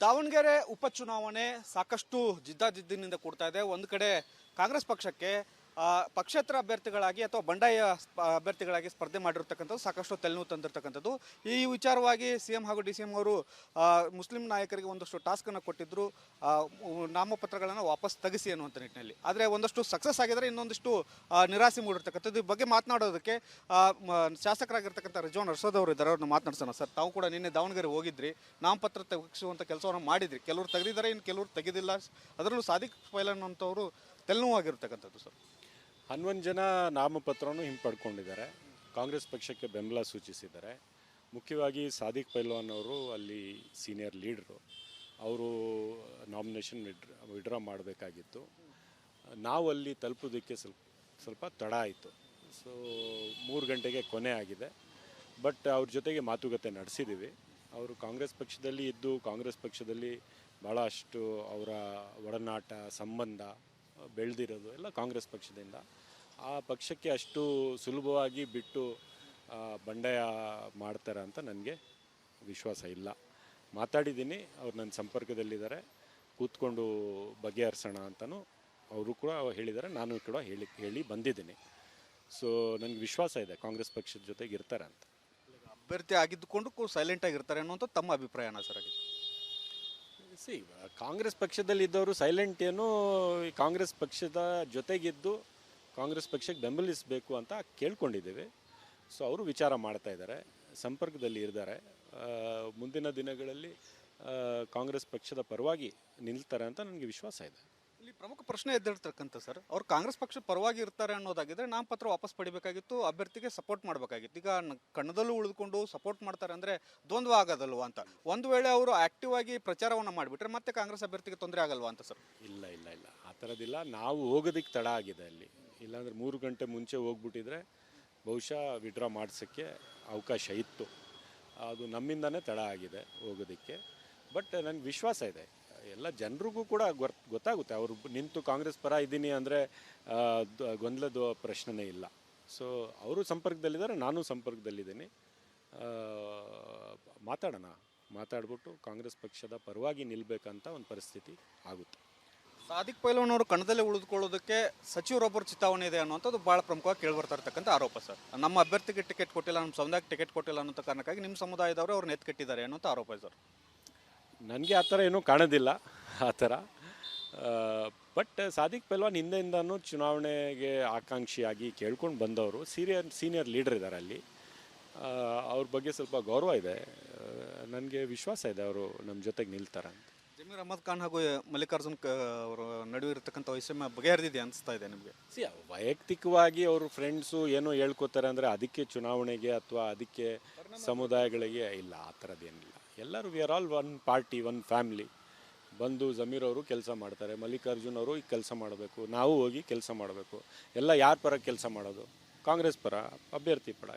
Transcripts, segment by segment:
ದಾವಣಗೆರೆ ಉಪಚುನಾವಣೆ ಸಾಕಷ್ಟು ಜಿದ್ದಾಜಿದ್ದಿನಿಂದ ಕೂಡ್ತಾ ಇದೆ. ಒಂದು ಕಡೆ ಕಾಂಗ್ರೆಸ್ ಪಕ್ಷಕ್ಕೆ ಪಕ್ಷೇತರ ಅಭ್ಯರ್ಥಿಗಳಾಗಿ ಅಥವಾ ಬಂಡಾಯ ಅಭ್ಯರ್ಥಿಗಳಾಗಿ ಸ್ಪರ್ಧೆ ಮಾಡಿರ್ತಕ್ಕಂಥದ್ದು ಸಾಕಷ್ಟು ತಲೆನೋವು ತಂದಿರತಕ್ಕಂಥದ್ದು. ಈ ವಿಚಾರವಾಗಿ ಸಿಎಂ ಹಾಗೂ ಡಿ.ಸಿ.ಎಂ ಅವರು ಮುಸ್ಲಿಂ ನಾಯಕರಿಗೆ ಒಂದಷ್ಟು ಟಾಸ್ಕನ್ನು ಕೊಟ್ಟಿದ್ದರು, ನಾಮಪತ್ರಗಳನ್ನು ವಾಪಸ್ ತೆಗೆಸಿ ಅನ್ನುವಂಥ ನಿಟ್ಟಿನಲ್ಲಿ. ಆದರೆ ಒಂದಷ್ಟು ಸಕ್ಸಸ್ ಆಗಿದ್ದಾರೆ, ಇನ್ನೊಂದಿಷ್ಟು ನಿರಾಸೆ ಮೂಡಿರ್ತಕ್ಕಂಥದ್ದು. ಈ ಬಗ್ಗೆ ಮಾತನಾಡೋದಕ್ಕೆ ಶಾಸಕರಾಗಿರ್ತಕ್ಕಂಥ ರಿಜ್ವಾನ್ ಅರ್ಷದ್ ಅವರು ಇದ್ದಾರೆ. ಅವ್ರನ್ನ ಮಾತನಾಡ್ಸೋಣ. ಸರ್, ತಾವು ಕೂಡ ನಿನ್ನೆ ದಾವಣಗೆರೆ ಹೋಗಿದ್ರಿ, ನಾಮಪತ್ರ ತೆಗೆಸುವಂಥ ಕೆಲಸವನ್ನು ಮಾಡಿದ್ರಿ. ಕೆಲವರು ತೆಗೆದಿದ್ದಾರೆ, ಇನ್ನು ಕೆಲವರು ತೆಗೆದಿಲ್ಲ. ಅದರಲ್ಲೂ ಸಾದಿಕ್ ಪೈಲನ್ ಅಂತವರು ತಲೆನೋವಾಗಿರ್ತಕ್ಕಂಥದ್ದು. ಸರ್, 11 ಜನ ನಾಮಪತ್ರವನ್ನು ಹಿಂಪಡ್ಕೊಂಡಿದ್ದಾರೆ. ಕಾಂಗ್ರೆಸ್ ಪಕ್ಷಕ್ಕೆ ಬೆಂಬಲ ಸೂಚಿಸಿದ್ದಾರೆ. ಮುಖ್ಯವಾಗಿ ಸಾದಿಕ್ ಪೈಲ್ವಾನ್ ಅವರು ಅಲ್ಲಿ ಸೀನಿಯರ್ ಲೀಡ್ರು. ಅವರು ನಾಮಿನೇಷನ್ ವಿಡ್ರಾ ಮಾಡಬೇಕಾಗಿತ್ತು. ನಾವು ಅಲ್ಲಿ ತಲುಪೋದಕ್ಕೆ ಸ್ವಲ್ಪ ತಡ ಆಯಿತು. ಸೊ 3 ಗಂಟೆಗೆ ಕೊನೆ ಆಗಿದೆ. ಬಟ್ ಅವ್ರ ಜೊತೆಗೆ ಮಾತುಕತೆ ನಡೆಸಿದ್ದೀವಿ. ಅವರು ಕಾಂಗ್ರೆಸ್ ಪಕ್ಷದಲ್ಲಿ ಇದ್ದು ಕಾಂಗ್ರೆಸ್ ಪಕ್ಷದಲ್ಲಿ ಭಾಳಷ್ಟು ಅವರ ಒಡನಾಟ ಸಂಬಂಧ ಬೆಳೆದಿರೋದು ಎಲ್ಲ ಕಾಂಗ್ರೆಸ್ ಪಕ್ಷದಿಂದ. ಆ ಪಕ್ಷಕ್ಕೆ ಅಷ್ಟು ಸುಲಭವಾಗಿ ಬಿಟ್ಟು ಬಂಡಾಯ ಮಾಡ್ತಾರೆ ಅಂತ ನನಗೆ ವಿಶ್ವಾಸ ಇಲ್ಲ. ಮಾತಾಡಿದ್ದೀನಿ, ಅವ್ರು ನನ್ನ ಸಂಪರ್ಕದಲ್ಲಿದ್ದಾರೆ. ಕೂತ್ಕೊಂಡು ಬಗೆಹರಿಸೋಣ ಅಂತಲೂ ಅವರು ಕೂಡ ಹೇಳಿದ್ದಾರೆ, ನಾನು ಕೂಡ ಹೇಳಿ ಬಂದಿದ್ದೀನಿ. ಸೊ ನನಗೆ ವಿಶ್ವಾಸ ಇದೆ ಕಾಂಗ್ರೆಸ್ ಪಕ್ಷದ ಜೊತೆಗೆ ಇರ್ತಾರೆ ಅಂತ. ಅಭ್ಯರ್ಥಿ ಆಗಿದ್ದುಕೊಂಡು ಸೈಲೆಂಟ್ ಆಗಿರ್ತಾರೆ ಅನ್ನುವಂಥ ತಮ್ಮ ಅಭಿಪ್ರಾಯನ ಸರ್? ಆಗಿದೆ ಕಾಂಗ್ರೆಸ್ ಪಕ್ಷದಲ್ಲಿದ್ದವರು ಸೈಲೆಂಟ್ ಏನು, ಕಾಂಗ್ರೆಸ್ ಪಕ್ಷದ ಜೊತೆಗಿದ್ದು ಕಾಂಗ್ರೆಸ್ ಪಕ್ಷಕ್ಕೆ ಬೆಂಬಲಿಸಬೇಕು ಅಂತ ಕೇಳ್ಕೊಂಡಿದ್ದೇವೆ. ಸೊ ಅವರು ವಿಚಾರ ಮಾಡ್ತಾ ಇದ್ದಾರೆ, ಸಂಪರ್ಕದಲ್ಲಿ ಇದ್ದಾರೆ. ಮುಂದಿನ ದಿನಗಳಲ್ಲಿ ಕಾಂಗ್ರೆಸ್ ಪಕ್ಷದ ಪರವಾಗಿ ನಿಲ್ತಾರೆ ಅಂತ ನನಗೆ ವಿಶ್ವಾಸ ಇದೆ. ಇಲ್ಲಿ ಪ್ರಮುಖ ಪ್ರಶ್ನೆ ಎದ್ದಿರ್ತಕ್ಕಂಥ ಸರ್, ಅವ್ರು ಕಾಂಗ್ರೆಸ್ ಪಕ್ಷ ಪರವಾಗಿ ಇರ್ತಾರೆ ಅನ್ನೋದಾಗಿದ್ರೆ ನಾಮಪತ್ರ ವಾಪಸ್ ಪಡಿಬೇಕಾಗಿತ್ತು, ಅಭ್ಯರ್ಥಿಗೆ ಸಪೋರ್ಟ್ ಮಾಡಬೇಕಾಗಿತ್ತು. ಈಗ ಕಣ್ಣದಲ್ಲೂ ಉಳಿದುಕೊಂಡು ಸಪೋರ್ಟ್ ಮಾಡ್ತಾರೆ ಅಂದರೆ ದ್ವಂದ್ವ ಆಗೋದಲ್ವಾ ಅಂತ. ಒಂದು ವೇಳೆ ಅವರು ಆಕ್ಟಿವ್ ಆಗಿ ಪ್ರಚಾರವನ್ನು ಮಾಡಿಬಿಟ್ರೆ ಮತ್ತೆ ಕಾಂಗ್ರೆಸ್ ಅಭ್ಯರ್ಥಿಗೆ ತೊಂದರೆ ಆಗಲ್ವಾ ಅಂತ ಸರ್? ಇಲ್ಲ ಆ ಥರದ್ದಿಲ್ಲ. ನಾವು ಹೋಗೋದಕ್ಕೆ ತಡ ಆಗಿದೆ ಅಲ್ಲಿ. ಇಲ್ಲಾಂದರೆ 3 ಗಂಟೆ ಮುಂಚೆ ಹೋಗ್ಬಿಟ್ಟಿದ್ರೆ ಬಹುಶಃ ವಿಡ್ರಾ ಮಾಡಿಸೋಕ್ಕೆ ಅವಕಾಶ ಇತ್ತು. ಅದು ನಮ್ಮಿಂದನೇ ತಡ ಆಗಿದೆ ಹೋಗೋದಕ್ಕೆ. ಬಟ್ ನನಗೆ ವಿಶ್ವಾಸ ಇದೆ, ಎಲ್ಲ ಜನರಿಗೂ ಕೂಡ ಗೊತ್ತಾಗುತ್ತೆ. ಅವರು ನಿಂತು ಕಾಂಗ್ರೆಸ್ ಪರ ಇದ್ದೀನಿ ಅಂದರೆ ಗೊಂದಲದ ಪ್ರಶ್ನೆನೇ ಇಲ್ಲ. ಸೊ ಅವರು ಸಂಪರ್ಕದಲ್ಲಿದ್ದಾರೆ, ನಾನು ಸಂಪರ್ಕದಲ್ಲಿದ್ದೀನಿ. ಮಾತಾಡ್ಬಿಟ್ಟು ಕಾಂಗ್ರೆಸ್ ಪಕ್ಷದ ಪರವಾಗಿ ನಿಲ್ಲಬೇಕಂತ ಒಂದು ಪರಿಸ್ಥಿತಿ ಆಗುತ್ತೆ. ಸಾದಿಕ್ ಪೈಲ್ವಾನ್ ಅವರು ಕಣದಲ್ಲೇ ಉಳಿದುಕೊಳ್ಳೋದಕ್ಕೆ ಸಚಿವರೊಬ್ಬರು ಚಿತಾವಣೆ ಇದೆ ಅನ್ನೋಂಥದ್ದು ಭಾಳ ಪ್ರಮುಖವಾಗಿ ಕೇಳಿಬರ್ತಾ ಇರ್ತಕ್ಕಂಥ ಆರೋಪ ಸರ್. ನಮ್ಮ ಅಭ್ಯರ್ಥಿಗೆ ಟಿಕೆಟ್ ಕೊಟ್ಟಿಲ್ಲ, ನಮ್ಮ ಸಮುದಾಯಕ್ಕೆ ಟಿಕೆಟ್ ಕೊಟ್ಟಿಲ್ಲ ಅನ್ನೋ ಕಾರಣಕ್ಕಾಗಿ ನಿಮ್ಮ ಸಮುದಾಯದವರು ಅವ್ರನ್ನ ಎತ್ಕಟ್ಟಿದ್ದಾರೆ ಅನ್ನೋಂಥ ಆರೋಪ ಸರ್. ನನಗೆ ಆ ಥರ ಏನೂ ಕಾಣೋದಿಲ್ಲ ಆ ಥರ. ಬಟ್ ಸಾದಿಕ್ ಪೈಲ್ವಾನ್ ಹಿಂದೆಯಿಂದನೂ ಚುನಾವಣೆಗೆ ಆಕಾಂಕ್ಷಿಯಾಗಿ ಕೇಳ್ಕೊಂಡು ಬಂದವರು. ಸೀನಿಯರ್ ಲೀಡರ್ ಇದ್ದಾರೆ ಅಲ್ಲಿ. ಅವ್ರ ಬಗ್ಗೆ ಸ್ವಲ್ಪ ಗೌರವ ಇದೆ. ನನಗೆ ವಿಶ್ವಾಸ ಇದೆ ಅವರು ನಮ್ಮ ಜೊತೆಗೆ ನಿಲ್ತಾರೆ ಅಂತ. ಜಮೀರ್ ಅಹಮದ್ ಖಾನ್ ಹಾಗೂ ಮಲ್ಲಿಕಾರ್ಜುನ್ ಅವರ ನಡುವೆ ಇರತಕ್ಕಂಥ ವೈಷಮ್ಯ ಬಗೆಹರಿದಿದೆ ಅನಿಸ್ತಾ ಇದೆ ನಿಮಗೆ? ವೈಯಕ್ತಿಕವಾಗಿ ಅವರು ಫ್ರೆಂಡ್ಸು ಏನೋ ಹೇಳ್ಕೊತಾರೆ ಅಂದರೆ ಅದಕ್ಕೆ ಚುನಾವಣೆಗೆ ಅಥವಾ ಅದಕ್ಕೆ ಸಮುದಾಯಗಳಿಗೆ ಇಲ್ಲ, ಆ ಥರದ್ದೇನಿಲ್ಲ. ಎಲ್ಲರೂ we are all one party, one family. ಬಂದು ಜಮೀರ್ ಅವರು ಕೆಲಸ ಮಾಡ್ತಾರೆ, ಮಲ್ಲಿಕಾರ್ಜುನ್ ಅವರು ಈಗ ಕೆಲಸ ಮಾಡಬೇಕು, ನಾವು ಹೋಗಿ ಕೆಲಸ ಮಾಡಬೇಕು. ಎಲ್ಲ ಯಾರ ಪರ ಕೆಲಸ ಮಾಡೋದು? ಕಾಂಗ್ರೆಸ್ ಪರ, ಅಭ್ಯರ್ಥಿ ಪರ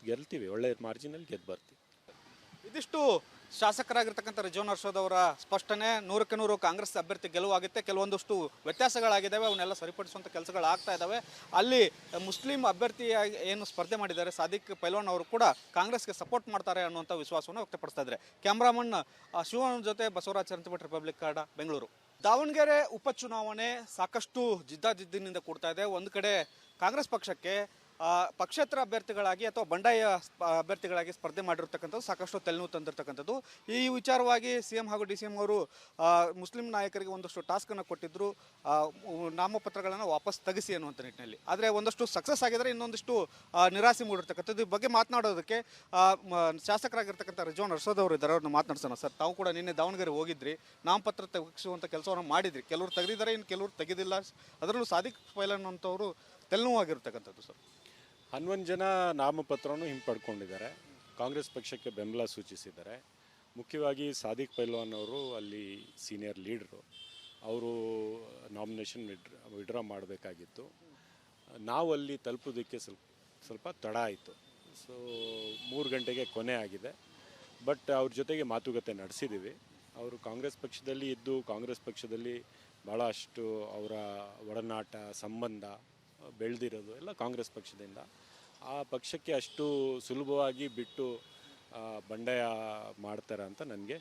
ಗೆಲ್ತೀವಿ, ಒಳ್ಳೆ ಮಾರ್ಜಿನಲ್ಲಿ ಗೆದ್ದು ಬರ್ತೀವಿ. ಇದಿಷ್ಟು ಶಾಸಕರಾಗಿರ್ತಕ್ಕಂಥ ರಿಜ್ವಾನ್ ಅರ್ಷದ್ ಅವರ ಸ್ಪಷ್ಟನೆ. 100ಕ್ಕೆ 100 ಕಾಂಗ್ರೆಸ್ ಅಭ್ಯರ್ಥಿ ಗೆಲುವಾಗುತ್ತೆ. ಕೆಲವೊಂದಷ್ಟು ವ್ಯತ್ಯಾಸಗಳಾಗಿದ್ದಾವೆ, ಅವನ್ನೆಲ್ಲ ಸರಿಪಡಿಸುವಂಥ ಕೆಲಸಗಳಾಗ್ತಾ ಇದ್ದಾವೆ. ಅಲ್ಲಿ ಮುಸ್ಲಿಂ ಅಭ್ಯರ್ಥಿಯಾಗಿ ಏನು ಸ್ಪರ್ಧೆ ಮಾಡಿದ್ದಾರೆ ಸಾದಿಕ್ ಪೈಲ್ವಾನ್ ಅವರು ಕೂಡ ಕಾಂಗ್ರೆಸ್ಗೆ ಸಪೋರ್ಟ್ ಮಾಡ್ತಾರೆ ಅನ್ನುವಂಥ ವಿಶ್ವಾಸವನ್ನು ವ್ಯಕ್ತಪಡಿಸ್ತಾ ಇದ್ದಾರೆ. ಕ್ಯಾಮ್ರಾಮನ್ ಶಿವನ ಜೊತೆ ಬಸವರಾಜ್ ಚರಂತಿಭಟ್, ರಿಪಬ್ಲಿಕ್ ಕನ್ನಡ, ಬೆಂಗಳೂರು. ದಾವಣಗೆರೆ ಉಪಚುನಾವಣೆ ಸಾಕಷ್ಟು ಜಿದ್ದಾಜಿದ್ದಿನಿಂದ ಕೂಡ್ತಾ ಇದೆ. ಒಂದು ಕಡೆ ಕಾಂಗ್ರೆಸ್ ಪಕ್ಷಕ್ಕೆ ಪಕ್ಷೇತರ ಅಭ್ಯರ್ಥಿಗಳಾಗಿ ಅಥವಾ ಬಂಡಾಯ ಅಭ್ಯರ್ಥಿಗಳಾಗಿ ಸ್ಪರ್ಧೆ ಮಾಡಿರ್ತಕ್ಕಂಥದ್ದು ಸಾಕಷ್ಟು ತಲೆನೋವು ತಂದಿರತಕ್ಕಂಥದ್ದು. ಈ ವಿಚಾರವಾಗಿ ಸಿಎಂ ಹಾಗೂ ಡಿ.ಸಿ.ಎಂ ಅವರು ಮುಸ್ಲಿಂ ನಾಯಕರಿಗೆ ಒಂದಷ್ಟು ಟಾಸ್ಕನ್ನು ಕೊಟ್ಟಿದ್ದರು, ನಾಮಪತ್ರಗಳನ್ನು ವಾಪಸ್ ತೆಗೆಸಿ ಅನ್ನುವಂಥ ನಿಟ್ಟಿನಲ್ಲಿ. ಆದರೆ ಒಂದಷ್ಟು ಸಕ್ಸಸ್ ಆಗಿದ್ದಾರೆ, ಇನ್ನೊಂದಿಷ್ಟು ನಿರಾಸೆ ಮೂಡಿರ್ತಕ್ಕಂಥದ್ದು. ಈ ಬಗ್ಗೆ ಮಾತನಾಡೋದಕ್ಕೆ ಶಾಸಕರಾಗಿರ್ತಕ್ಕಂಥ ರಿಜ್ವಾನ್ ಅರ್ಷದ್ ಅವರು ಇದ್ದಾರೆ. ಅವ್ರನ್ನ ಮಾತನಾಡ್ಸೋಣ. ಸರ್, ತಾವು ಕೂಡ ನಿನ್ನೆ ದಾವಣಗೆರೆ ಹೋಗಿದ್ರಿ, ನಾಮಪತ್ರ ತೆಗೆಸುವಂಥ ಕೆಲಸವನ್ನು ಮಾಡಿದ್ರಿ. ಕೆಲವರು ತೆಗೆದಿದ್ದಾರೆ, ಇನ್ನು ಕೆಲವರು ತೆಗೆದಿಲ್ಲ. ಅದರಲ್ಲೂ ಸಾದಿಕ್ ಪೈಲ್ವಾನ್ ಅಂತವರು ತಲೆನೋವಾಗಿರ್ತಕ್ಕಂಥದ್ದು. ಸರ್, 11 ಜನ ನಾಮಪತ್ರವನ್ನು ಹಿಂಪಡ್ಕೊಂಡಿದ್ದಾರೆ. ಕಾಂಗ್ರೆಸ್ ಪಕ್ಷಕ್ಕೆ ಬೆಂಬಲ ಸೂಚಿಸಿದ್ದಾರೆ. ಮುಖ್ಯವಾಗಿ ಸಾದಿಕ್ ಪೈಲ್ವಾನ್ ಅವರು ಅಲ್ಲಿ ಸೀನಿಯರ್ ಲೀಡ್ರು. ಅವರು ನಾಮಿನೇಷನ್ ವಿಡ್ರಾ ಮಾಡಬೇಕಾಗಿತ್ತು. ನಾವು ಅಲ್ಲಿ ತಲುಪೋದಕ್ಕೆ ಸ್ವಲ್ಪ ತಡ ಆಯಿತು. ಸೊ 3 ಗಂಟೆಗೆ ಕೊನೆ ಆಗಿದೆ. ಬಟ್ ಅವ್ರ ಜೊತೆಗೆ ಮಾತುಕತೆ ನಡೆಸಿದ್ದೀವಿ. ಅವರು ಕಾಂಗ್ರೆಸ್ ಪಕ್ಷದಲ್ಲಿ ಇದ್ದು ಕಾಂಗ್ರೆಸ್ ಪಕ್ಷದಲ್ಲಿ ಭಾಳಷ್ಟು ಅವರ ಒಡನಾಟ ಸಂಬಂಧ ಬೆಳೆದಿರೋದು ಎಲ್ಲ ಕಾಂಗ್ರೆಸ್ ಪಕ್ಷದಿಂದ. ಆ ಪಕ್ಷಕ್ಕೆ ಅಷ್ಟು ಸುಲಭವಾಗಿ ಬಿಟ್ಟು ಬಂಡಾಯ ಮಾಡ್ತಾರೆ ಅಂತ ನನಗೆ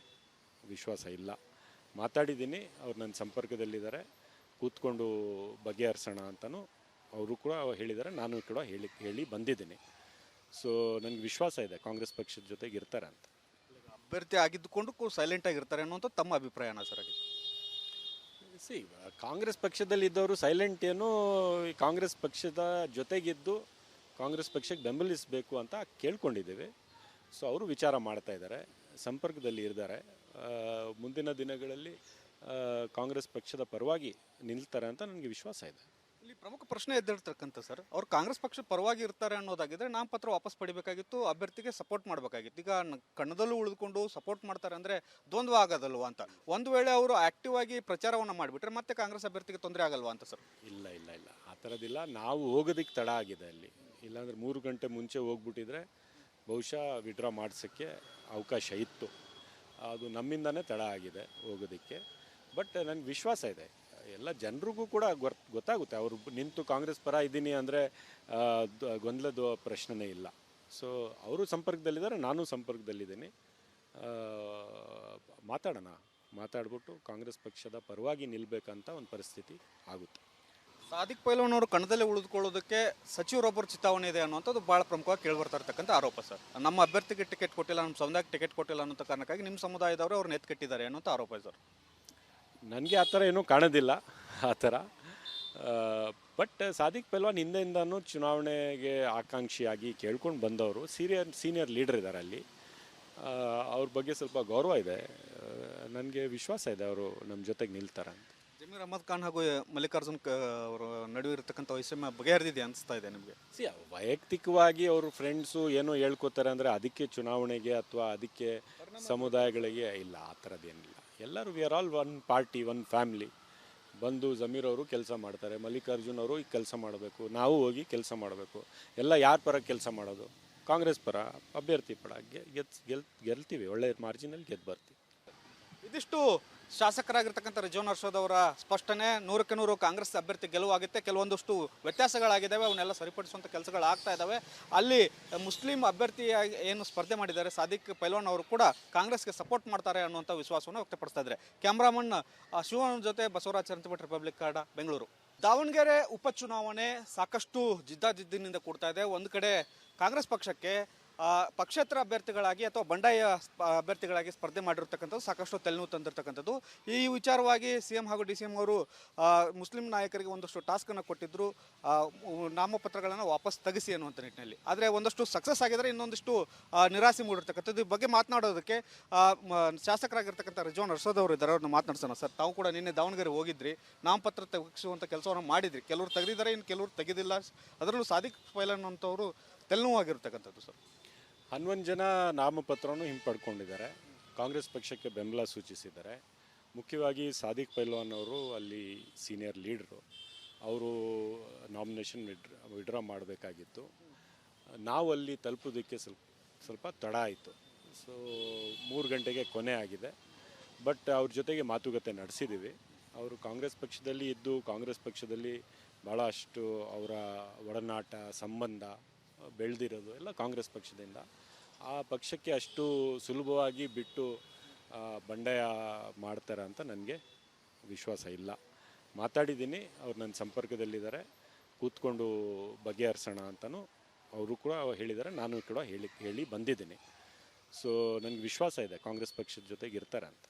ವಿಶ್ವಾಸ ಇಲ್ಲ. ಮಾತಾಡಿದ್ದೀನಿ, ಅವ್ರು ನನ್ನ ಸಂಪರ್ಕದಲ್ಲಿದ್ದಾರೆ, ಕೂತ್ಕೊಂಡು ಬಗೆಹರಿಸೋಣ ಅಂತಲೂ ಅವರು ಕೂಡ ಹೇಳಿದ್ದಾರೆ, ನಾನು ಕೂಡ ಹೇಳಿ ಬಂದಿದ್ದೀನಿ. ಸೊ ನನಗೆ ವಿಶ್ವಾಸ ಇದೆ ಕಾಂಗ್ರೆಸ್ ಪಕ್ಷದ ಜೊತೆಗೆ ಇರ್ತಾರೆ ಅಂತ. ಅಭ್ಯರ್ಥಿ ಆಗಿದ್ದುಕೊಂಡು ಸೈಲೆಂಟ್ ಆಗಿರ್ತಾರೆ ಅನ್ನುವಂಥ ತಮ್ಮ ಅಭಿಪ್ರಾಯನ ಸರ್ ಆಗಿದೆ? ಸಿ, ಕಾಂಗ್ರೆಸ್ ಪಕ್ಷದಲ್ಲಿದ್ದವರು ಸೈಲೆಂಟ್ ಏನು, ಈ ಕಾಂಗ್ರೆಸ್ ಪಕ್ಷದ ಜೊತೆಗಿದ್ದು ಕಾಂಗ್ರೆಸ್ ಪಕ್ಷಕ್ಕೆ ಬೆಂಬಲಿಸಬೇಕು ಅಂತ ಕೇಳ್ಕೊಂಡಿದ್ದೇವೆ. ಸೊ ಅವರು ವಿಚಾರ ಮಾಡ್ತಾ ಇದ್ದಾರೆ, ಸಂಪರ್ಕದಲ್ಲಿ ಇದ್ದಾರೆ. ಮುಂದಿನ ದಿನಗಳಲ್ಲಿ ಕಾಂಗ್ರೆಸ್ ಪಕ್ಷದ ಪರವಾಗಿ ನಿಲ್ತಾರೆ ಅಂತ ನನಗೆ ವಿಶ್ವಾಸ ಇದೆ. ಇಲ್ಲಿ ಪ್ರಮುಖ ಪ್ರಶ್ನೆ ಎದ್ದಿರ್ತಕ್ಕಂಥ ಸರ್, ಅವ್ರು ಕಾಂಗ್ರೆಸ್ ಪಕ್ಷ ಪರವಾಗಿ ಇರ್ತಾರೆ ಅನ್ನೋದಾಗಿದ್ರೆ ನಾಮಪತ್ರ ವಾಪಸ್ ಪಡಿಬೇಕಾಗಿತ್ತು, ಅಭ್ಯರ್ಥಿಗೆ ಸಪೋರ್ಟ್ ಮಾಡಬೇಕಾಗಿತ್ತು. ಈಗ ಕಣ್ಣದಲ್ಲೂ ಉಳಿದುಕೊಂಡು ಸಪೋರ್ಟ್ ಮಾಡ್ತಾರೆ ಅಂದರೆ ದ್ವಂದ್ವ ಆಗೋದಲ್ವಾ ಅಂತ. ಒಂದು ವೇಳೆ ಅವರು ಆಕ್ಟಿವ್ ಆಗಿ ಪ್ರಚಾರವನ್ನು ಮಾಡಿಬಿಟ್ರೆ ಮತ್ತೆ ಕಾಂಗ್ರೆಸ್ ಅಭ್ಯರ್ಥಿಗೆ ತೊಂದರೆ ಆಗಲ್ವಾ ಅಂತ ಸರ್? ಇಲ್ಲ ಇಲ್ಲ ಇಲ್ಲ, ಆ ಥರದ್ದಿಲ್ಲ. ನಾವು ಹೋಗೋದಕ್ಕೆ ತಡ ಆಗಿದೆ ಅಲ್ಲಿ. ಇಲ್ಲಾಂದರೆ 3 ಗಂಟೆ ಮುಂಚೆ ಹೋಗ್ಬಿಟ್ಟಿದ್ರೆ ಬಹುಶಃ ವಿಡ್ರಾ ಮಾಡಿಸೋಕ್ಕೆ ಅವಕಾಶ ಇತ್ತು. ಅದು ನಮ್ಮಿಂದನೇ ತಡ ಆಗಿದೆ ಹೋಗೋದಕ್ಕೆ. ಬಟ್ ನನಗೆ ವಿಶ್ವಾಸ ಇದೆ, ಎಲ್ಲ ಜನರಿಗೂ ಕೂಡ ಗೊತ್ತಾಗುತ್ತೆ. ಅವರು ನಿಂತು ಕಾಂಗ್ರೆಸ್ ಪರ ಇದ್ದೀನಿ ಅಂದರೆ ಗೊಂದಲದ ಪ್ರಶ್ನೆನೇ ಇಲ್ಲ. ಸೊ ಅವರು ಸಂಪರ್ಕದಲ್ಲಿದ್ದಾರೆ, ನಾನು ಸಂಪರ್ಕದಲ್ಲಿದ್ದೀನಿ. ಮಾತಾಡ್ಬಿಟ್ಟು ಕಾಂಗ್ರೆಸ್ ಪಕ್ಷದ ಪರವಾಗಿ ನಿಲ್ಲಬೇಕಂತ ಒಂದು ಪರಿಸ್ಥಿತಿ ಆಗುತ್ತೆ. ಸಾದಿಕ್ ಪೈಲ್ವಾನ್ ಅವರು ಕಣದಲ್ಲೇ ಉಳಿದುಕೊಳ್ಳೋದಕ್ಕೆ ಸಚಿವರೊಬ್ಬರು ಚಿತಾವಣೆ ಇದೆ ಅನ್ನೋಂಥದ್ದು ಭಾಳ ಪ್ರಮುಖವಾಗಿ ಕೇಳಿಬರ್ತಾ ಇರ್ತಕ್ಕಂಥ ಆರೋಪ ಸರ್. ನಮ್ಮ ಅಭ್ಯರ್ಥಿಗೆ ಟಿಕೆಟ್ ಕೊಟ್ಟಿಲ್ಲ, ನಮ್ಮ ಸಮುದಾಯಕ್ಕೆ ಟಿಕೆಟ್ ಕೊಟ್ಟಿಲ್ಲ ಅನ್ನೋ ಕಾರಣಕ್ಕಾಗಿ ನಿಮ್ಮ ಸಮುದಾಯದವರು ಅವ್ರನ್ನ ಎತ್ಕಟ್ಟಿದ್ದಾರೆ ಅನ್ನೋಂಥ ಆರೋಪ ಸರ್. ನನಗೆ ಆ ಥರ ಏನೂ ಕಾಣೋದಿಲ್ಲ ಆ ಥರ. ಬಟ್ ಸಾದಿಕ್ ಪೈಲ್ವಾನ್ ಹಿಂದೆಯಿಂದನೂ ಚುನಾವಣೆಗೆ ಆಕಾಂಕ್ಷಿಯಾಗಿ ಕೇಳ್ಕೊಂಡು ಬಂದವರು, ಸೀನಿಯರ್ ಲೀಡರ್ ಇದ್ದಾರೆ ಅಲ್ಲಿ. ಅವ್ರ ಬಗ್ಗೆ ಸ್ವಲ್ಪ ಗೌರವ ಇದೆ. ನನಗೆ ವಿಶ್ವಾಸ ಇದೆ ಅವರು ನಮ್ಮ ಜೊತೆಗೆ ನಿಲ್ತಾರೆ ಅಂತ. ಜಮೀರ್ ಅಹಮದ್ ಖಾನ್ ಹಾಗೂ ಮಲ್ಲಿಕಾರ್ಜುನ್ ಅವರ ನಡುವೆ ಇರತಕ್ಕಂಥ ವೈಷಮ್ಯ ಬಗೆಹರಿದಿದೆ ಅನಿಸ್ತಾ ಇದೆ ನಿಮಗೆ? ವೈಯಕ್ತಿಕವಾಗಿ ಅವರು ಫ್ರೆಂಡ್ಸು ಏನೋ ಹೇಳ್ಕೊತಾರೆ ಅಂದರೆ ಅದಕ್ಕೆ ಚುನಾವಣೆಗೆ ಅಥವಾ ಅದಕ್ಕೆ ಸಮುದಾಯಗಳಿಗೆ ಇಲ್ಲ, ಆ ಥರದ್ದೇನಿಲ್ಲ. ಎಲ್ಲರೂ we are all one party, one family. ಬಂದು ಜಮೀರ್ ಅವರು ಕೆಲಸ ಮಾಡ್ತಾರೆ, ಮಲ್ಲಿಕಾರ್ಜುನ್ ಅವರು ಈಗ ಕೆಲಸ ಮಾಡಬೇಕು, ನಾವು ಹೋಗಿ ಕೆಲಸ ಮಾಡಬೇಕು. ಎಲ್ಲ ಯಾರ ಪರ ಕೆಲಸ ಮಾಡೋದು? ಕಾಂಗ್ರೆಸ್ ಪರ, ಅಭ್ಯರ್ಥಿ ಪರ ಗೆಲ್ತೀವಿ, ಒಳ್ಳೆ ಮಾರ್ಜಿನಲ್ಲಿ ಗೆದ್ದು ಬರ್ತೀವಿ. ಇದಿಷ್ಟು ಶಾಸಕರಾಗಿರ್ತಕ್ಕಂಥ ರಿಜ್ವಾನ್ ಅರ್ಷದ್ ಅವರ ಸ್ಪಷ್ಟನೆ. 100ಕ್ಕೆ 100 ಕಾಂಗ್ರೆಸ್ ಅಭ್ಯರ್ಥಿ ಗೆಲುವಾಗುತ್ತೆ. ಕೆಲವೊಂದಷ್ಟು ವ್ಯತ್ಯಾಸಗಳಾಗಿದ್ದಾವೆ, ಅವನ್ನೆಲ್ಲ ಸರಿಪಡಿಸುವಂಥ ಕೆಲಸಗಳಾಗ್ತಾ ಇದ್ದಾವೆ. ಅಲ್ಲಿ ಮುಸ್ಲಿಂ ಅಭ್ಯರ್ಥಿಯಾಗಿ ಏನು ಸ್ಪರ್ಧೆ ಮಾಡಿದ್ದಾರೆ ಸಾದಿಕ್ ಪೈಲ್ವಾನ್ ಅವರು ಕೂಡ ಕಾಂಗ್ರೆಸ್ಗೆ ಸಪೋರ್ಟ್ ಮಾಡ್ತಾರೆ ಅನ್ನುವಂಥ ವಿಶ್ವಾಸವನ್ನು ವ್ಯಕ್ತಪಡಿಸ್ತಾ ಇದ್ದಾರೆ. ಕ್ಯಾಮ್ರಾಮನ್ ಶಿವನ ಜೊತೆ ಬಸವರಾಜ್ ಚರಂತಿಭಟ್, ರಿಪಬ್ಲಿಕ್ ಕನ್ನಡ, ಬೆಂಗಳೂರು. ದಾವಣಗೆರೆ ಉಪಚುನಾವಣೆ ಸಾಕಷ್ಟು ಜಿದ್ದಾಜಿದ್ದಿನಿಂದ ಕೂಡ್ತಾ ಇದೆ. ಒಂದು ಕಡೆ ಕಾಂಗ್ರೆಸ್ ಪಕ್ಷಕ್ಕೆ ಪಕ್ಷೇತರ ಅಭ್ಯರ್ಥಿಗಳಾಗಿ ಅಥವಾ ಬಂಡಾಯ ಅಭ್ಯರ್ಥಿಗಳಾಗಿ ಸ್ಪರ್ಧೆ ಮಾಡಿರ್ತಕ್ಕಂಥದ್ದು ಸಾಕಷ್ಟು ತಲೆನೋವು ತಂದಿರತಕ್ಕಂಥದ್ದು. ಈ ವಿಚಾರವಾಗಿ CM ಹಾಗೂ DCM ಅವರು ಮುಸ್ಲಿಂ ನಾಯಕರಿಗೆ ಒಂದಷ್ಟು ಟಾಸ್ಕನ್ನು ಕೊಟ್ಟಿದ್ದರು, ನಾಮಪತ್ರಗಳನ್ನು ವಾಪಸ್ ತೆಗೆಸಿ ಅನ್ನುವಂಥ ನಿಟ್ಟಿನಲ್ಲಿ. ಆದರೆ ಒಂದಷ್ಟು ಸಕ್ಸಸ್ ಆಗಿದ್ದಾರೆ, ಇನ್ನೊಂದಿಷ್ಟು ನಿರಾಸೆ ಮೂಡಿರ್ತಕ್ಕಂಥದ್ದು. ಈ ಬಗ್ಗೆ ಮಾತನಾಡೋದಕ್ಕೆ ಶಾಸಕರಾಗಿರ್ತಕ್ಕಂಥ ರಿಜ್ವಾನ್ ಅರ್ಷದ್ ಅವರು ಇದ್ದಾರೆ, ಅವ್ರನ್ನ ಮಾತನಾಡ್ಸೋಣ. ಸರ್, ತಾವು ಕೂಡ ನಿನ್ನೆ ದಾವಣಗೆರೆ ಹೋಗಿದ್ರಿ, ನಾಮಪತ್ರ ತೆಗೆಸುವಂಥ ಕೆಲಸವನ್ನು ಮಾಡಿದ್ರಿ. ಕೆಲವರು ತೆಗೆದಿದ್ದಾರೆ, ಇನ್ನು ಕೆಲವರು ತೆಗೆದಿಲ್ಲ. ಅದರಲ್ಲೂ ಸಾದಿಕ್ ಪೈಲ್ವಾನ್ ಅಂತವರು ತಲೆನೋವಾಗಿರ್ತಕ್ಕಂಥದ್ದು ಸರ್. 11 ಜನ ನಾಮಪತ್ರವನ್ನು ಹಿಂಪಡ್ಕೊಂಡಿದ್ದಾರೆ, ಕಾಂಗ್ರೆಸ್ ಪಕ್ಷಕ್ಕೆ ಬೆಂಬಲ ಸೂಚಿಸಿದ್ದಾರೆ. ಮುಖ್ಯವಾಗಿ ಸಾದಿಕ್ ಪೈಲ್ವಾನ್ ಅವರು ಅಲ್ಲಿ ಸೀನಿಯರ್ ಲೀಡ್ರು, ಅವರು ನಾಮಿನೇಷನ್ ವಿಡ್ರಾ ಮಾಡಬೇಕಾಗಿತ್ತು. ನಾವು ಅಲ್ಲಿ ತಲುಪೋದಕ್ಕೆ ಸ್ವಲ್ಪ ತಡ ಆಯಿತು. ಸೊ 3 ಗಂಟೆಗೆ ಕೊನೆ ಆಗಿದೆ. ಬಟ್ ಅವ್ರ ಜೊತೆಗೆ ಮಾತುಕತೆ ನಡೆಸಿದ್ದೀವಿ. ಅವರು ಕಾಂಗ್ರೆಸ್ ಪಕ್ಷದಲ್ಲಿ ಇದ್ದು ಕಾಂಗ್ರೆಸ್ ಪಕ್ಷದಲ್ಲಿ ಭಾಳಷ್ಟು ಅವರ ಒಡನಾಟ, ಸಂಬಂಧ ಬೆಳೆದಿರೋದು ಎಲ್ಲ ಕಾಂಗ್ರೆಸ್ ಪಕ್ಷದಿಂದ. ಆ ಪಕ್ಷಕ್ಕೆ ಅಷ್ಟು ಸುಲಭವಾಗಿ ಬಿಟ್ಟು ಬಂಡಾಯ ಮಾಡ್ತಾರೆ ಅಂತ ನನಗೆ ವಿಶ್ವಾಸ ಇಲ್ಲ. ಮಾತಾಡಿದ್ದೀನಿ, ಅವ್ರು ನನ್ನ ಸಂಪರ್ಕದಲ್ಲಿದ್ದಾರೆ, ಕೂತ್ಕೊಂಡು ಬಗೆಹರಿಸೋಣ ಅಂತಲೂ ಅವರು ಕೂಡ ಹೇಳಿದ್ದಾರೆ, ನಾನು ಕೂಡ ಹೇಳಿ ಬಂದಿದ್ದೀನಿ. ಸೊ ನನಗೆ ವಿಶ್ವಾಸ ಇದೆ ಕಾಂಗ್ರೆಸ್ ಪಕ್ಷದ ಜೊತೆಗೆ ಇರ್ತಾರೆ ಅಂತ.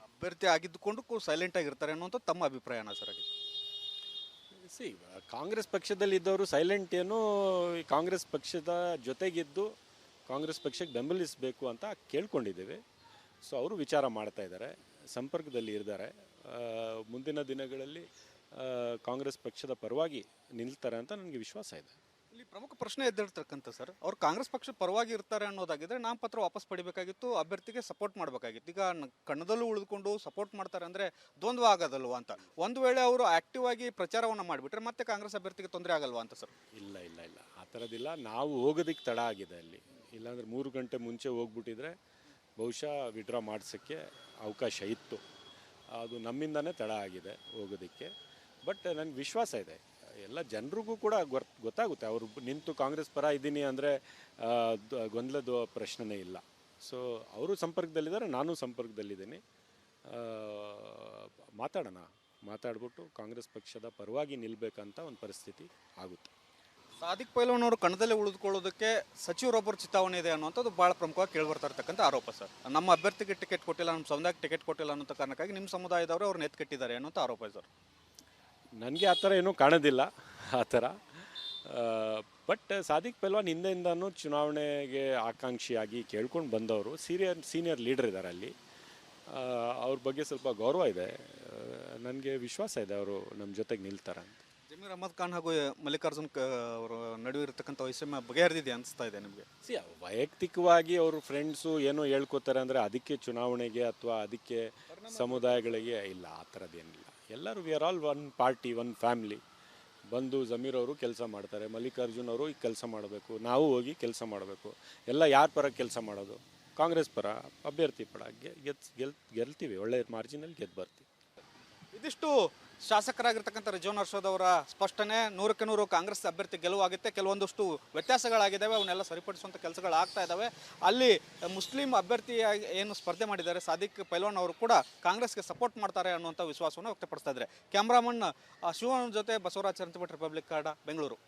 ಅಭ್ಯರ್ಥಿ ಆಗಿದ್ದುಕೊಂಡು ಸೈಲೆಂಟ್ ಆಗಿರ್ತಾರೆ ಅನ್ನೋಂಥ ತಮ್ಮ ಅಭಿಪ್ರಾಯನ ಸರ್ ಆಗಿದೆ? ಸಿ, ಕಾಂಗ್ರೆಸ್ ಪಕ್ಷದಲ್ಲಿದ್ದವರು ಸೈಲೆಂಟ್ ಏನು, ಈ ಕಾಂಗ್ರೆಸ್ ಪಕ್ಷದ ಜೊತೆಗಿದ್ದು ಕಾಂಗ್ರೆಸ್ ಪಕ್ಷಕ್ಕೆ ಬೆಂಬಲಿಸಬೇಕು ಅಂತ ಕೇಳ್ಕೊಂಡಿದ್ದೇವೆ. ಸೊ ಅವರು ವಿಚಾರ ಮಾಡ್ತಾ ಇದ್ದಾರೆ, ಸಂಪರ್ಕದಲ್ಲಿ ಇದ್ದಾರೆ. ಮುಂದಿನ ದಿನಗಳಲ್ಲಿ ಕಾಂಗ್ರೆಸ್ ಪಕ್ಷದ ಪರವಾಗಿ ನಿಲ್ತಾರೆ ಅಂತ ನನಗೆ ವಿಶ್ವಾಸ ಇದೆ. ಇಲ್ಲಿ ಪ್ರಮುಖ ಪ್ರಶ್ನೆ ಎದ್ದಿರ್ತಕ್ಕಂಥ ಸರ್, ಅವ್ರು ಕಾಂಗ್ರೆಸ್ ಪಕ್ಷ ಪರವಾಗಿ ಇರ್ತಾರೆ ಅನ್ನೋದಾಗಿದ್ರೆ ನಾಮಪತ್ರ ವಾಪಸ್ ಪಡಿಬೇಕಾಗಿತ್ತು, ಅಭ್ಯರ್ಥಿಗೆ ಸಪೋರ್ಟ್ ಮಾಡಬೇಕಾಗಿತ್ತು. ಈಗ ಕಣ್ಣದಲ್ಲೂ ಉಳಿದುಕೊಂಡು ಸಪೋರ್ಟ್ ಮಾಡ್ತಾರೆ ಅಂದರೆ ದ್ವಂದ್ವ ಆಗೋದಲ್ವಾ ಅಂತ. ಒಂದು ವೇಳೆ ಅವರು ಆಕ್ಟಿವ್ ಆಗಿ ಪ್ರಚಾರವನ್ನು ಮಾಡಿಬಿಟ್ರೆ ಮತ್ತೆ ಕಾಂಗ್ರೆಸ್ ಅಭ್ಯರ್ಥಿಗೆ ತೊಂದರೆ ಆಗಲ್ವಾ ಅಂತ ಸರ್? ಇಲ್ಲ ಇಲ್ಲ ಇಲ್ಲ, ಆ ಥರದ್ದಿಲ್ಲ. ನಾವು ಹೋಗೋದಕ್ಕೆ ತಡ ಆಗಿದೆ ಅಲ್ಲಿ. ಇಲ್ಲಾಂದರೆ 3 ಗಂಟೆ ಮುಂಚೆ ಹೋಗ್ಬಿಟ್ಟಿದ್ರೆ ಬಹುಶಃ ವಿಡ್ರಾ ಮಾಡಿಸೋಕ್ಕೆ ಅವಕಾಶ ಇತ್ತು. ಅದು ನಮ್ಮಿಂದನೇ ತಡ ಆಗಿದೆ ಹೋಗೋದಕ್ಕೆ. ಬಟ್ ನನಗೆ ವಿಶ್ವಾಸ ಇದೆ, ಎಲ್ಲ ಜನರಿಗೂ ಕೂಡ ಗೊತ್ತಾಗುತ್ತೆ. ಅವರು ನಿಂತು ಕಾಂಗ್ರೆಸ್ ಪರ ಇದ್ದೀನಿ ಅಂದರೆ ಗೊಂದಲದ ಪ್ರಶ್ನೆನೇ ಇಲ್ಲ. ಸೊ ಅವರು ಸಂಪರ್ಕದಲ್ಲಿದ್ದಾರೆ, ನಾನು ಸಂಪರ್ಕದಲ್ಲಿದ್ದೀನಿ. ಆ, ಮಾತಾಡ್ಬಿಟ್ಟು ಕಾಂಗ್ರೆಸ್ ಪಕ್ಷದ ಪರವಾಗಿ ನಿಲ್ಲಬೇಕಂತ ಒಂದು ಪರಿಸ್ಥಿತಿ ಆಗುತ್ತೆ. ಸಾದಿಕ್ ಪೈಲ್ವಾನ್ ಅವರು ಕಣದಲ್ಲೇ ಉಳಿದುಕೊಳ್ಳೋದಕ್ಕೆ ಸಚಿವರೊಬ್ಬರು ಚಿತಾವಣೆ ಇದೆ ಅನ್ನುವಂಥದ್ದು ಭಾಳ ಪ್ರಮುಖವಾಗಿ ಕೇಳಿಬರ್ತಾ ಇರ್ತಕ್ಕಂಥ ಆರೋಪ ಸರ್. ನಮ್ಮ ಅಭ್ಯರ್ಥಿಗೆ ಟಿಕೆಟ್ ಕೊಟ್ಟಿಲ್ಲ, ನಮ್ಮ ಸಮುದಾಯಕ್ಕೆ ಟಿಕೆಟ್ ಕೊಟ್ಟಿಲ್ಲ ಅನ್ನೋ ಕಾರಣಕ್ಕಾಗಿ ನಿಮ್ಮ ಸಮುದಾಯದವರು ಅವ್ರನ್ನ ಎತ್ಕಟ್ಟಿದ್ದಾರೆ ಅನ್ನೋಂಥ ಆರೋಪ ಸರ್. ನನಗೆ ಆ ಥರ ಏನೂ ಕಾಣೋದಿಲ್ಲ ಆ ಥರ. ಬಟ್ ಸಾದಿಕ್ ಪೈಲ್ವಾನ್ ಹಿಂದೆಯಿಂದನೂ ಚುನಾವಣೆಗೆ ಆಕಾಂಕ್ಷಿಯಾಗಿ ಕೇಳ್ಕೊಂಡು ಬಂದವರು, ಸೀನಿಯರ್ ಲೀಡರ್ ಇದ್ದಾರೆ ಅಲ್ಲಿ. ಅವ್ರ ಬಗ್ಗೆ ಸ್ವಲ್ಪ ಗೌರವ ಇದೆ. ನನಗೆ ವಿಶ್ವಾಸ ಇದೆ ಅವರು ನಮ್ಮ ಜೊತೆಗೆ ನಿಲ್ತಾರೆ ಅಂತ. ಜಮೀರ್ ಅಹಮದ್ ಖಾನ್ ಹಾಗೂ ಮಲ್ಲಿಕಾರ್ಜುನ್ ಅವರ ನಡುವೆ ಇರತಕ್ಕಂಥ ವೈಷಮ್ಯ ಬಗೆಹರಿದಿದೆ ಅನಿಸ್ತಾ ಇದೆ ನಿಮಗೆ? ವೈಯಕ್ತಿಕವಾಗಿ ಅವರು ಫ್ರೆಂಡ್ಸು ಏನೋ ಹೇಳ್ಕೊತಾರೆ ಅಂದರೆ ಅದಕ್ಕೆ ಚುನಾವಣೆಗೆ ಅಥವಾ ಅದಕ್ಕೆ ಸಮುದಾಯಗಳಿಗೆ ಇಲ್ಲ, ಆ ಥರದ್ದೇನಿಲ್ಲ. ಎಲ್ಲರೂ we are all one party, one family. ಬಂದು ಜಮೀರ್ ಅವರು ಕೆಲಸ ಮಾಡ್ತಾರೆ, ಮಲ್ಲಿಕಾರ್ಜುನ್ ಅವರು ಈಗ ಕೆಲಸ ಮಾಡಬೇಕು, ನಾವು ಹೋಗಿ ಕೆಲಸ ಮಾಡಬೇಕು. ಎಲ್ಲ ಯಾರ ಪರ ಕೆಲಸ ಮಾಡೋದು? ಕಾಂಗ್ರೆಸ್ ಪರ, ಅಭ್ಯರ್ಥಿ ಪರ ಗೆಲ್ತೀವಿ, ಒಳ್ಳೆ ಮಾರ್ಜಿನಲ್ಲಿ ಗೆದ್ದು ಬರ್ತೀವಿ. ಇದಿಷ್ಟು ಶಾಸಕರಾಗಿರ್ತಕ್ಕಂಥ ರಿಜ್ವಾನ್ ಅರ್ಷದ್ ಅವರ ಸ್ಪಷ್ಟನೆ. 100ಕ್ಕೆ 100 ಕಾಂಗ್ರೆಸ್ ಅಭ್ಯರ್ಥಿ ಗೆಲುವಾಗುತ್ತೆ. ಕೆಲವೊಂದಷ್ಟು ವ್ಯತ್ಯಾಸಗಳಾಗಿದ್ದಾವೆ, ಅವನ್ನೆಲ್ಲ ಸರಿಪಡಿಸುವಂಥ ಕೆಲಸಗಳಾಗ್ತಾ ಇದ್ದಾವೆ. ಅಲ್ಲಿ ಮುಸ್ಲಿಂ ಅಭ್ಯರ್ಥಿಯಾಗಿ ಏನು ಸ್ಪರ್ಧೆ ಮಾಡಿದ್ದಾರೆ ಸಾದಿಕ್ ಪೈಲ್ವಾನ್ ಅವರು ಕೂಡ ಕಾಂಗ್ರೆಸ್ಗೆ ಸಪೋರ್ಟ್ ಮಾಡ್ತಾರೆ ಅನ್ನುವಂಥ ವಿಶ್ವಾಸವನ್ನು ವ್ಯಕ್ತಪಡಿಸ್ತಾ ಇದ್ದಾರೆ. ಕ್ಯಾಮ್ರಾಮನ್ ಶಿವನ ಜೊತೆ ಬಸವರಾಜ್ ಚರಂತಿಭಟ್, ರಿಪಬ್ಲಿಕ್ ಕನ್ನಡ, ಬೆಂಗಳೂರು.